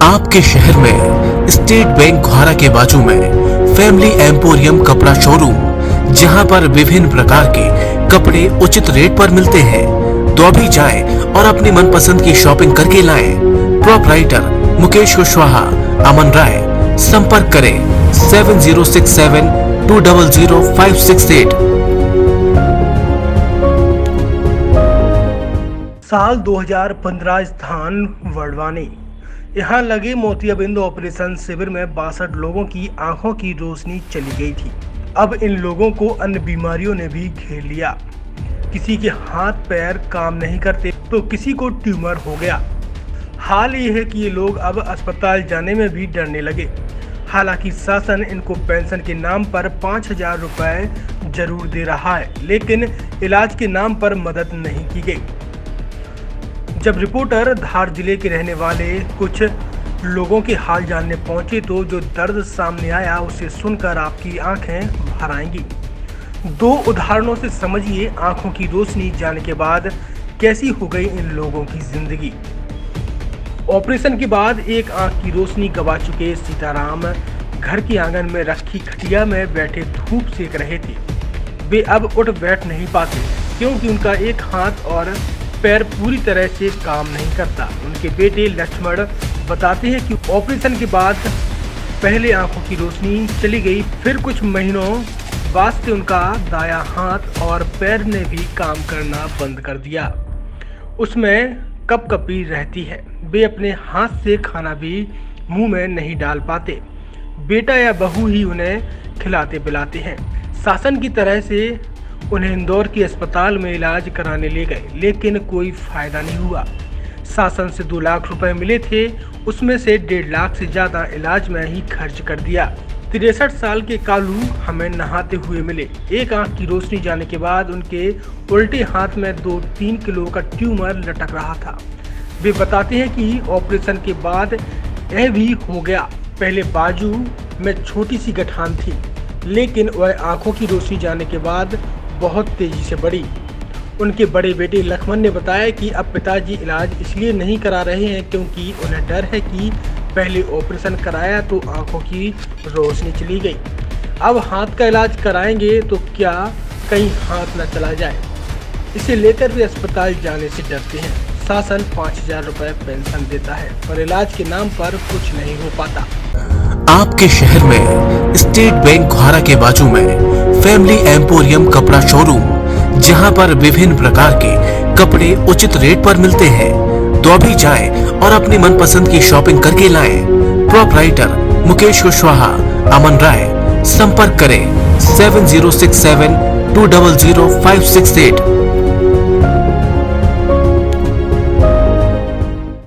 आपके शहर में स्टेट बैंक घोरा के बाजू में फैमिली एम्पोरियम कपड़ा शोरूम, जहां पर विभिन्न प्रकार के कपड़े उचित रेट पर मिलते हैं। तो अभी जाएं और अपनी मनपसंद की शॉपिंग करके लाएं। प्रोपराइटर मुकेश कुशवाहा, अमन राय। संपर्क करें 7067200568। साल 2015, स्थान वडवानी। यहाँ लगे मोतियाबिंद ऑपरेशन शिविर में 62 लोगों की आंखों की रोशनी चली गई थी। अब इन लोगों को अन्य बीमारियों ने भी घेर लिया। किसी के हाथ पैर काम नहीं करते तो किसी को ट्यूमर हो गया। हाल ये है कि ये लोग अब अस्पताल जाने में भी डरने लगे। हालांकि शासन इनको पेंशन के नाम पर 5000 रुपए जरूर दे रहा है, लेकिन इलाज के नाम पर मदद नहीं की गई। जब रिपोर्टर धार जिले के रहने वाले कुछ लोगों के हाल जानने पहुंचे तो जो दर्द सामने आया उसे सुनकर आपकी आंखें भर आएंगी। 2 उदाहरणों से समझिए आंखों की रोशनी जाने के बाद कैसी हो गई इन लोगों की जिंदगी। ऑपरेशन के बाद एक आंख की रोशनी गवा चुके सीताराम घर के आंगन में रखी खटिया में बैठे धूप सेक रहे थे। वे अब उठ बैठ नहीं पाते क्योंकि उनका एक हाथ और पैर पूरी तरह से काम नहीं करता। उनके बेटे लक्ष्मण बताते हैं कि ऑपरेशन के बाद पहले आंखों की रोशनी चली गई, फिर कुछ महीनों बाद से उनका दायां हाथ और पैर ने भी काम करना बंद कर दिया। उसमें कपकपी रहती है। वे अपने हाथ से खाना भी मुंह में नहीं डाल पाते। बेटा या बहू ही उन्हें खिलाते पिलाते हैं। शासन की तरह से उन्हें इंदौर के अस्पताल में इलाज कराने ले गए, लेकिन कोई फायदा नहीं हुआ। शासन से 2 लाख रुपए मिले थे, उसमें से 1.5 लाख से ज्यादा इलाज में ही खर्च कर दिया। 63 साल के कालू हमें नहाते हुए मिले। एक आंख की रोशनी जाने के बाद उनके उल्टे हाथ में 2-3 किलो का ट्यूमर लटक रहा था। वे बताते हैं कि ऑपरेशन के बाद यह भी हो गया। पहले बाजू में छोटी सी गठान थी, लेकिन वह आंखों की रोशनी जाने के बाद बहुत तेजी से बढ़ी। उनके बड़े बेटे लक्ष्मण ने बताया कि अब पिताजी इलाज इसलिए नहीं करा रहे हैं क्योंकि उन्हें डर है कि पहले ऑपरेशन कराया तो आंखों की रोशनी चली गई। अब हाथ का इलाज कराएंगे तो क्या कहीं हाथ न चला जाए, इसे लेकर वे अस्पताल जाने से डरते हैं। शासन 5000 रुपए पेंशन देता है, पर इलाज के नाम पर कुछ नहीं हो पाता। आपके शहर में स्टेट बैंक घोरा के बाजू में फैमिली एम्पोरियम कपड़ा शोरूम, जहां पर विभिन्न प्रकार के कपड़े उचित रेट पर मिलते हैं। तो अभी जाएं और अपनी मनपसंद की शॉपिंग करके लाएं। प्रोपराइटर मुकेश कुशवाहा, अमन राय। संपर्क करें 7067200568।